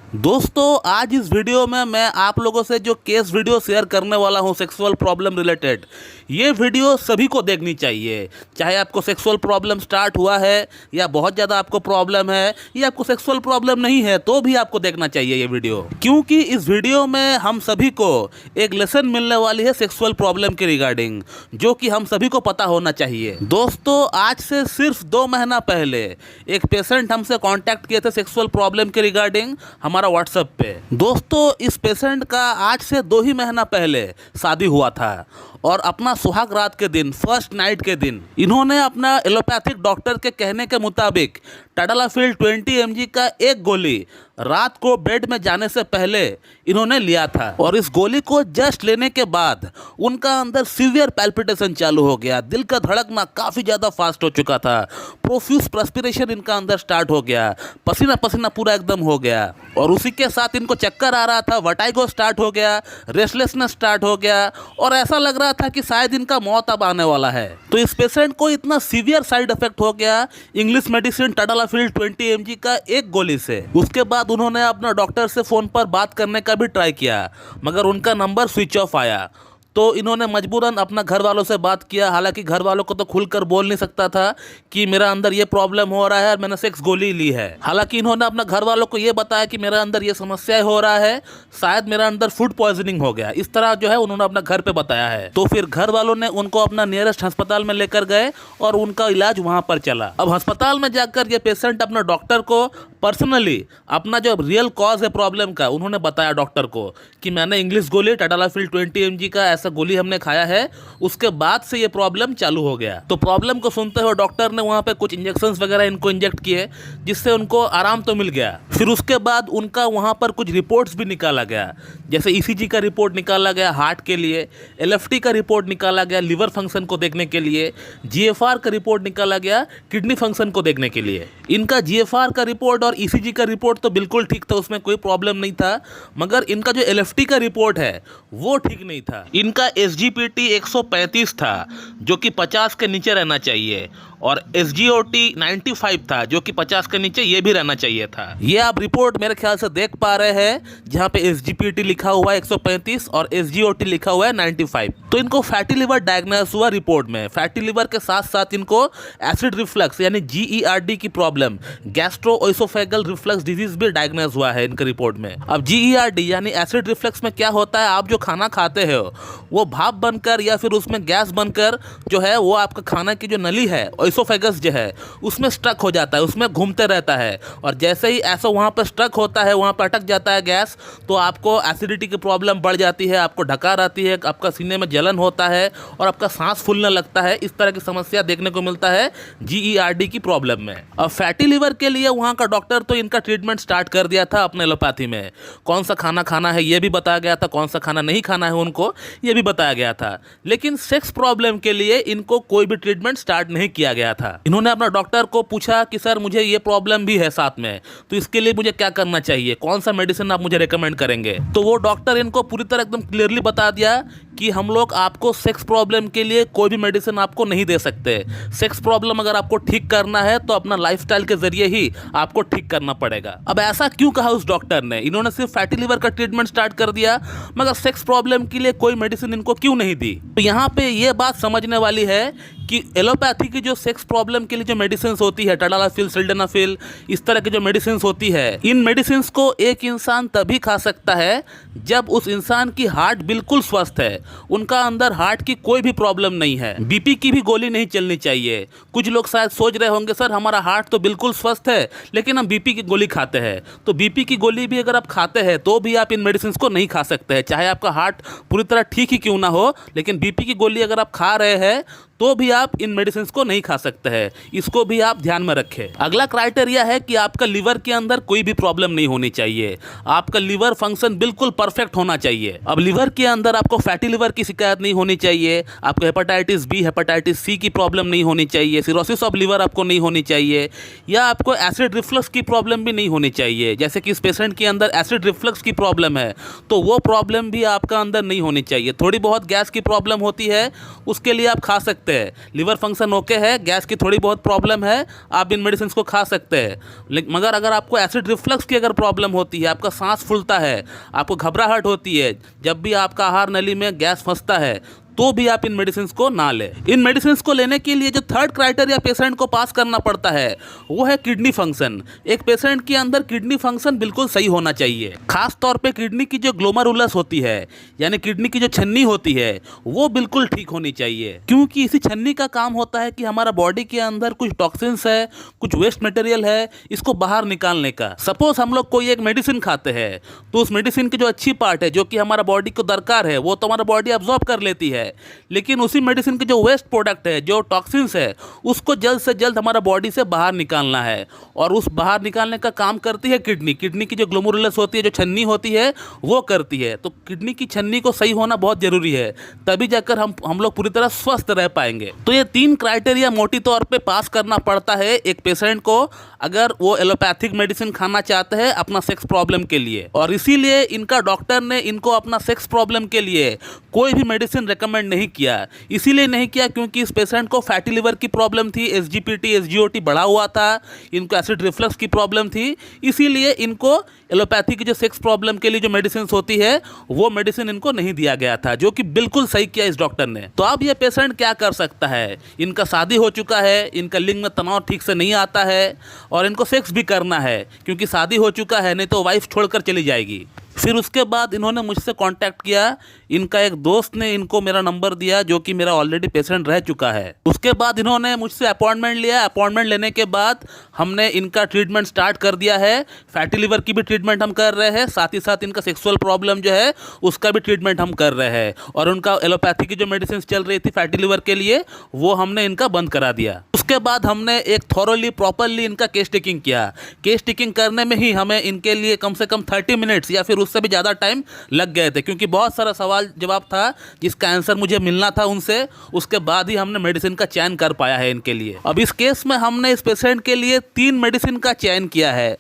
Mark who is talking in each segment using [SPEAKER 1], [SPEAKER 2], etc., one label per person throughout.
[SPEAKER 1] दोस्तों आज इस वीडियो में मैं आप लोगों से जो केस वीडियो शेयर करने वाला हूं सेक्सुअल प्रॉब्लम रिलेटेड, ये वीडियो सभी को देखनी चाहिए। चाहे आपको सेक्सुअल प्रॉब्लम स्टार्ट हुआ है या बहुत ज़्यादा आपको प्रॉब्लम है या आपको सेक्सुअल प्रॉब्लम नहीं है तो भी आपको देखना चाहिए ये वीडियो, क्योंकि इस वीडियो में हम सभी को एक लेसन मिलने वाली है सेक्सुअल प्रॉब्लम के रिगार्डिंग, जो कि हम सभी को पता होना चाहिए। दोस्तों आज से सिर्फ 2 महीना पहले एक पेशेंट हमसे कॉन्टैक्ट किए थे सेक्सुअल प्रॉब्लम के रिगार्डिंग हमारा व्हाट्सएप पे। दोस्तों इस पेशेंट का आज से 2 ही महीना पहले शादी हुआ था और अपना सुहाग रात के दिन, फर्स्ट नाइट के दिन, इन्होंने अपना एलोपैथिक डॉक्टर के कहने के मुताबिक टडालाफिल 20 mg का एक गोली रात को बेड में जाने से पहले इन्होंने लिया था और इस गोली को जस्ट लेने के बाद उनका अंदर सीवियर पैल्पिटेशन चालू हो गया। दिल का धड़कना काफ़ी ज़्यादा फास्ट हो चुका था, प्रोफ्यूज प्रस्पिरेशन इनका अंदर स्टार्ट हो गया, पसीना पसीना पूरा एकदम हो गया और उसी के साथ इनको चक्कर आ रहा था, वर्टिगो स्टार्ट हो गया, रेस्टलेसनेस स्टार्ट हो गया और ऐसा लग रहा था कि शायद इनका मौत अब आने वाला है। तो इस पेशेंट को इतना सीवियर साइड इफेक्ट हो गया इंग्लिश मेडिसिन टडालाफिल 20 mg का एक गोली से। उसके बाद उन्होंने अपना डॉक्टर से फ़ोन पर बात करने का भी ट्राई किया मगर उनका नंबर स्विच ऑफ आया। तो इन्होंने मजबूरन अपना घर वालों से बात किया। हालांकि घर वालों को तो खुलकर बोल नहीं सकता था कि मेरा अंदर ये प्रॉब्लम हो रहा है और मैंने सेक्स गोली ली है। हालांकि इन्होंने अपना घर वालों को ये बताया कि मेरा अंदर ये समस्या हो रहा है, शायद मेरा अंदर फूड पॉइजनिंग हो गया, इस तरह जो है उन्होंने अपना घर पे बताया है। तो फिर घर वालों ने उनको अपना नियरेस्ट अस्पताल में लेकर गए और उनका इलाज वहाँ पर चला। अब अस्पताल में जाकर ये पेशेंट अपना डॉक्टर को पर्सनली अपना जो रियल कॉज है प्रॉब्लम का उन्होंने बताया डॉक्टर को कि मैंने इंग्लिश गोली टडालाफिल 20 mg का ऐसा गोली हमने खाया है, उसके बाद से ये प्रॉब्लम चालू हो गया। तो प्रॉब्लम को सुनते हुए डॉक्टर ने वहाँ पे कुछ इंजेक्शंस वगैरह इनको इंजेक्ट किए जिससे उनको आराम तो मिल गया। फिर उसके बाद उनका वहाँ पर कुछ रिपोर्ट्स भी निकाला गया, जैसे ECG का रिपोर्ट निकाला गया हार्ट के लिए, LFT का रिपोर्ट निकाला गया लिवर फंक्शन को देखने के लिए, GFR का रिपोर्ट निकाला गया किडनी फंक्शन को देखने के लिए। इनका GFR का रिपोर्ट और ECG का रिपोर्ट तो बिल्कुल ठीक था, उसमें कोई प्रॉब्लम नहीं था, मगर इनका जो LFT का रिपोर्ट है वो ठीक नहीं था। इनका SGPT 135 था जो कि 50 के नीचे रहना चाहिए और SGOT 95 था जो कि 50 के नीचे ये भी रहना चाहिए था। ये आप रिपोर्ट मेरे ख्याल से देख पा रहे हैं जहाँ पे SGPT लिखा हुआ है 135 और SGOT लिखा हुआ है 95। तो इनको फैटी लिवर डायग्नोस हुआ रिपोर्ट में। फैटी लिवर के साथ साथ इनको एसिड रिफ्लक्स यानी GERD की प्रॉब्लम, गैस्ट्रोएसोफेगल रिफ्लक्स डिजीज भी डायग्नोस हुआ है इनके रिपोर्ट में। अब GERD यानी एसिड रिफ्लक्स में क्या होता है, आप जो खाना खाते हो वो भाप बनकर या फिर उसमें गैस बनकर जो है वो आपका खाना की जो नली है एसोफेगस जो है उसमें स्ट्रक हो जाता है, उसमें घूमते रहता है और जैसे ही ऐसा वहाँ पर स्ट्रक होता है, वहाँ पर अटक जाता है गैस, तो आपको एसिडिटी की प्रॉब्लम बढ़ जाती है, आपको ढकार आती है, आपका सीने में जलन होता है और आपका सांस फूलने लगता है। इस तरह की समस्या देखने को मिलता है GERD की प्रॉब्लम में। अब फैटी लिवर के लिए वहाँ का डॉक्टर तो इनका ट्रीटमेंट स्टार्ट कर दिया था अपने एलोपैथी में। कौन सा खाना खाना है ये भी बताया गया था, कौन सा खाना नहीं खाना है उनको ये भी बताया गया था, लेकिन सेक्स प्रॉब्लम के लिए इनको कोई भी ट्रीटमेंट स्टार्ट नहीं किया गया था। इन्होंने अपना डॉक्टर को पूछा कि सर मुझे ये प्रॉब्लम भी है साथ में, तो इसके लिए मुझे क्या करना चाहिए, कौन सा मेडिसिन आप मुझे रेकमेंड करेंगे। तो वो डॉक्टर इनको पूरी तरह एकदम क्लियरली बता दिया कि हम लोग आपको सेक्स प्रॉब्लम के लिए कोई भी मेडिसिन आपको नहीं दे सकते। सेक्स प्रॉब्लम अगर आपको ठीक करना है तो अपना लाइफस्टाइल के जरिए ही आपको ठीक करना पड़ेगा। अब ऐसा क्यों कहा उस डॉक्टर ने, इन्होंने सिर्फ फैटी लिवर का ट्रीटमेंट स्टार्ट कर दिया मगर सेक्स प्रॉब्लम के लिए कोई मेडिसिन इनको क्यों नहीं दी। तो यहाँ पे ये बात समझने वाली है कि एलोपैथी की जो सेक्स प्रॉब्लम के लिए जो मेडिसिन होती है, टडालाफिल, सिल्डेनाफिल, इस तरह की जो मेडिसिन होती है, इन मेडिसिन को एक इंसान तभी खा सकता है जब उस इंसान की हार्ट बिल्कुल स्वस्थ है, उनका अंदर हार्ट की कोई भी प्रॉब्लम नहीं है। BP की भी गोली नहीं चलनी चाहिए। कुछ लोग शायद सोच रहे होंगे सर हमारा हार्ट तो बिल्कुल स्वस्थ है लेकिन हम BP की गोली खाते हैं, तो BP की गोली भी अगर आप खाते हैं तो भी आप इन मेडिसिन को नहीं खा सकते हैं, चाहे आपका हार्ट पूरी तरह ठीक ही क्यों ना हो, लेकिन BP की गोली अगर आप खा रहे हैं तो भी आप इन मेडिसिन को नहीं खा सकते हैं। इसको भी आप ध्यान में रखें। अगला क्राइटेरिया है कि आपका लिवर के अंदर कोई भी प्रॉब्लम नहीं होनी चाहिए, आपका लिवर फंक्शन बिल्कुल परफेक्ट होना चाहिए। अब लिवर के अंदर आपको फैटी लिवर की शिकायत नहीं होनी चाहिए, आपको हेपेटाइटिस B, हेपेटाइटिस C की प्रॉब्लम नहीं होनी चाहिए, सिरोसिस ऑफ लिवर आपको नहीं होनी चाहिए, या आपको एसिड रिफ्लक्स की प्रॉब्लम भी नहीं होनी चाहिए। जैसे कि इस पेशेंट के अंदर एसिड रिफ्लक्स की प्रॉब्लम है तो वो प्रॉब्लम भी आपका अंदर नहीं होनी चाहिए। थोड़ी बहुत गैस की प्रॉब्लम होती है उसके लिए आप खा सकते सकते हैं। लीवर फंक्शन ओके है, गैस की थोड़ी बहुत प्रॉब्लम है, आप इन मेडिसिन को खा सकते हैं। मगर अगर आपको एसिड रिफ्लक्स की अगर प्रॉब्लम होती है, आपका सांस फूलता है, आपको घबराहट होती है, जब भी आपका आहार नली में गैस फंसता है, तो भी आप इन मेडिसिन को ना लें। इन मेडिसिन को लेने के लिए जो थर्ड क्राइटेरिया पेशेंट को पास करना पड़ता है वो है किडनी फंक्शन। एक पेशेंट के अंदर किडनी फंक्शन बिल्कुल सही होना चाहिए। खास तौर पे किडनी की जो ग्लोमेरुलस होती है, यानी किडनी की जो छन्नी होती है, वो बिल्कुल ठीक होनी चाहिए, क्योंकि इसी छन्नी का काम होता है कि हमारा बॉडी के अंदर कुछ टॉक्सिन्स है, कुछ वेस्ट मटेरियल है, इसको बाहर निकालने का। सपोज हम लोग कोई एक मेडिसिन खाते हैं, तो उस मेडिसिन की जो अच्छी पार्ट है, जो कि हमारा बॉडी को दरकार है, वो तो हमारा बॉडी अब्जॉर्ब कर लेती है, लेकिन उसी मेडिसिन के जो वेस्ट प्रोडक्ट है, जो टॉक्सिन्स है, उसको जल्द से जल्द हमारा बॉडी से बाहर निकालना है। और उस बाहर निकालने का काम करती है किडनी। किडनी की जो ग्लोमेरुलस होती है, जो छन्नी होती है, वो करती है। तो किडनी की छन्नी को सही होना बहुत जरूरी है, तभी जाकर हम लोग पूरी तरह स्वस्थ रह पाएंगे। तो ये 3 क्राइटेरिया मोटी तौर पे पास करना पड़ता है एक पेशेंट को, अगर वो एलोपैथिक मेडिसिन खाना चाहते हैं अपना सेक्स प्रॉब्लम के लिए। और इसीलिए इनका डॉक्टर ने इनको अपना सेक्स प्रॉब्लम के लिए कोई भी मेडिसिन रेकमेंड नहीं किया। इसीलिए नहीं किया क्योंकि इस पेशेंट को फैटी लिवर की प्रॉब्लम थी, एसजीपीटी एसजीओटी बढ़ा हुआ था, इनको एसिड रिफ्लक्स की प्रॉब्लम थी। इसीलिए इनको एलोपैथी की जो सेक्स प्रॉब्लम के लिए जो मेडिसिन होती है, वो मेडिसिन इनको नहीं दिया गया था, जो कि बिल्कुल सही किया इस डॉक्टर ने। तो अब ये पेशेंट क्या कर सकता है? इनका शादी हो चुका है, इनका लिंग में तनाव ठीक से नहीं आता है, और इनको सेक्स भी करना है, क्योंकि शादी हो चुका है, नहीं तो वाइफ छोड़कर चली जाएगी। फिर उसके बाद इन्होंने मुझसे कांटेक्ट किया। इनका एक दोस्त ने इनको मेरा नंबर दिया, जो कि मेरा ऑलरेडी पेशेंट रह चुका है। उसके बाद इन्होंने मुझसे अपॉइंटमेंट लिया। अपॉइंटमेंट लेने के बाद हमने इनका ट्रीटमेंट स्टार्ट कर दिया है। फैटी लिवर की भी ट्रीटमेंट हम कर रहे हैं, साथ ही साथ इनका सेक्सुअल प्रॉब्लम जो है उसका भी ट्रीटमेंट हम कर रहे हैं। और उनका एलोपैथी की जो मेडिसिन चल रही थी फैटी लिवर के लिए, वो हमने इनका बंद करा दिया। उसके बाद हमने एक थॉरोली प्रॉपरली इनका केस टेकिंग किया। केस टेकिंग करने में ही हमें इनके लिए कम से कम 30 मिनट्स या फिर उससे भी ज़्यादा टाइम लग गए थे, क्योंकि बहुत सारा सवाल जवाब था जिसका आंसर मुझे मिलना था उनसे। उसके बाद ही हमने मेडिसिन का चयन कर पाया है इनके लिए। अब इस केस में हमने इस पेशेंट के लिए 3 मेडिसिन का चयन किया है।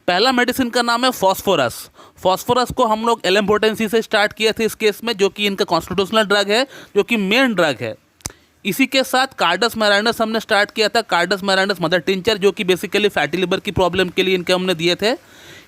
[SPEAKER 1] पहला मेडिसिन का नाम है फॉस्फोरस। फॉस्फोरस को हम लोग एलेम्पोटेंसी से स्टार्ट किए थे इस केस में, जो कि इनका कॉन्स्टिट्यूशनल ड्रग है, जो कि मेन ड्रग है। इसी के साथ कार्डस मैरांडस हमने स्टार्ट किया था। कार्डस मैरांडस मदर टिंचर, जो कि बेसिकली फैटी लिवर की प्रॉब्लम के लिए इनके हमने दिए थे।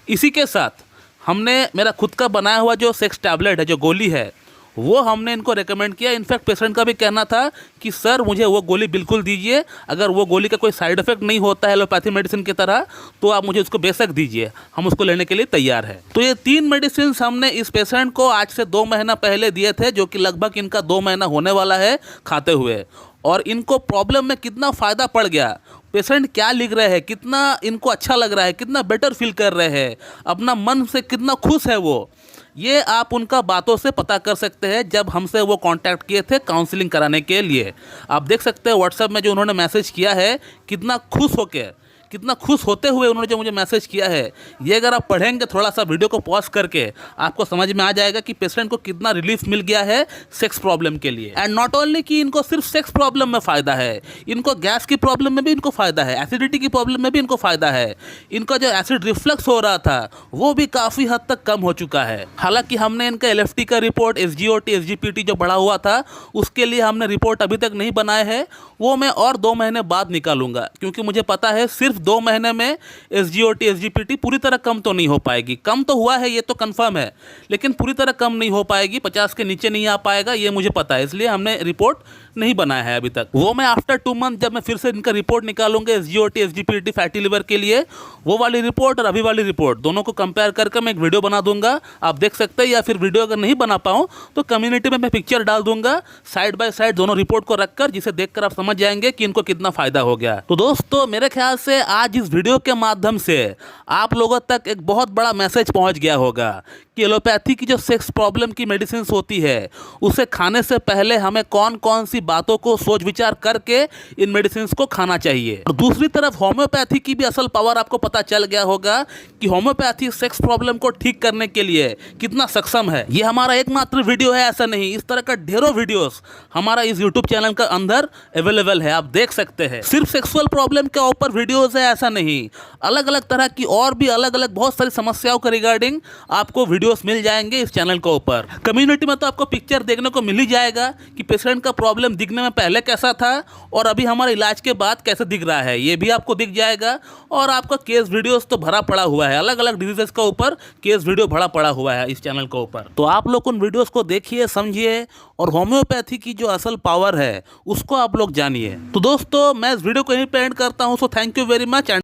[SPEAKER 1] इसी के साथ हमने मेरा खुद का बनाया हुआ जो सेक्स टैबलेट है, जो गोली है, वो हमने इनको रेकमेंड किया। इनफैक्ट पेशेंट का भी कहना था कि सर मुझे वो गोली बिल्कुल दीजिए, अगर वो गोली का कोई साइड इफेक्ट नहीं होता है एलोपैथी मेडिसिन की तरह, तो आप मुझे उसको बेशक दीजिए, हम उसको लेने के लिए तैयार है। तो ये 3 मेडिसिन हमने इस पेशेंट को आज से 2 महीना पहले दिए थे, जो कि लगभग इनका 2 महीना होने वाला है खाते हुए। और इनको प्रॉब्लम में कितना फ़ायदा पड़ गया, पेशेंट क्या लिख रहे हैं, कितना इनको अच्छा लग रहा है, कितना बेटर फील कर रहे हैं, अपना मन से कितना खुश है वो, ये आप उनका बातों से पता कर सकते हैं। जब हमसे वो कांटेक्ट किए थे काउंसलिंग कराने के लिए, आप देख सकते हैं व्हाट्सएप में जो उन्होंने मैसेज किया है, कितना खुश होके, कितना खुश होते हुए उन्होंने जो मुझे मैसेज किया है, ये अगर आप पढ़ेंगे थोड़ा सा वीडियो को पॉज करके, आपको समझ में आ जाएगा कि पेशेंट को कितना रिलीफ मिल गया है सेक्स प्रॉब्लम के लिए। एंड नॉट ओनली कि इनको सिर्फ सेक्स प्रॉब्लम में फ़ायदा है, इनको गैस की प्रॉब्लम में भी इनको फ़ायदा है, एसिडिटी की प्रॉब्लम में भी इनको फ़ायदा है। इनका जो एसिड रिफ्लक्स हो रहा था वो भी काफ़ी हद तक कम हो चुका है। हालांकि हमने इनका एलएफटी का रिपोर्ट, एसजीओटी एसजीपीटी जो बढ़ा हुआ था, उसके लिए हमने रिपोर्ट अभी तक नहीं बनाए हैं, वो मैं और 2 महीने बाद निकालूंगा, क्योंकि मुझे पता है सिर्फ 2 महीने में एसजीओटी एसजीपीटी पूरी तरह कम तो नहीं हो पाएगी। कम तो हुआ है, ये तो कंफर्म है, लेकिन पूरी तरह कम नहीं हो पाएगी, 50 के नीचे नहीं आ पाएगा, ये मुझे पता है। इसलिए हमने रिपोर्ट नहीं बनाया है अभी तक। वो मैं आफ्टर 2 मंथ जब मैं फिर से इनका रिपोर्ट निकालूंगा एसजीओटी एसजीपीटी फैटी लिवर के लिए, वो वाली रिपोर्ट और अभी वाली रिपोर्ट दोनों को कंपेयर करके मैं एक वीडियो बना दूंगा, आप देख सकते हैं। या फिर वीडियो अगर नहीं बना पाऊँ तो कम्युनिटी में मैं पिक्चर डाल दूंगा साइड बाय साइड दोनों रिपोर्ट को रखकर, जिसे देखकर आप समझ जाएंगे कि इनको कितना फायदा हो गया। तो दोस्तों, मेरे ख्याल से आज इस वीडियो के माध्यम से आप लोगों तक एक बहुत बड़ा मैसेज पहुंच गया होगा कि एलोपैथी की जो सेक्स प्रॉब्लम की मेडिसिन होती है, उसे खाने से पहले हमें कौन कौन सी बातों को सोच विचार करके इन मेडिसिन को खाना चाहिए। और दूसरी तरफ होम्योपैथी की भी असल पावर आपको पता चल गया होगा कि होम्योपैथी सेक्स प्रॉब्लम को ठीक करने के लिए कितना सक्षम है। ये हमारा एकमात्र वीडियो है ऐसा नहीं, इस तरह का ढेरों वीडियोस हमारा इस यूट्यूब चैनल का अंदर अवेलेबल है, आप देख सकते हैं। सिर्फ सेक्सुअल प्रॉब्लम के ऊपर वीडियोस है ऐसा नहीं, अलग अलग तरह की और भी अलग अलग बहुत सारी समस्याओं के रिगार्डिंग आपको वीडियोस मिल जाएंगे इस चैनल के ऊपर। कम्युनिटी में तो आपको पिक्चर देखने को मिल ही जाएगा कि पेशेंट का प्रॉब्लम कंडीशन दिखने में पहले कैसा था और अभी हमारे इलाज के बाद कैसे दिख रहा है, ये भी आपको दिख जाएगा। और आपका केस वीडियोस तो भरा पड़ा हुआ है, अलग अलग डिजीजेस का ऊपर केस वीडियो भरा पड़ा हुआ है इस चैनल के ऊपर। तो आप लोग उन वीडियोस को देखिए, समझिए और होम्योपैथी की जो असल पावर है उसको आप लोग जानिए। तो दोस्तों मैं इस वीडियो को यहीं पे एंड करता हूँ। So thank you very much and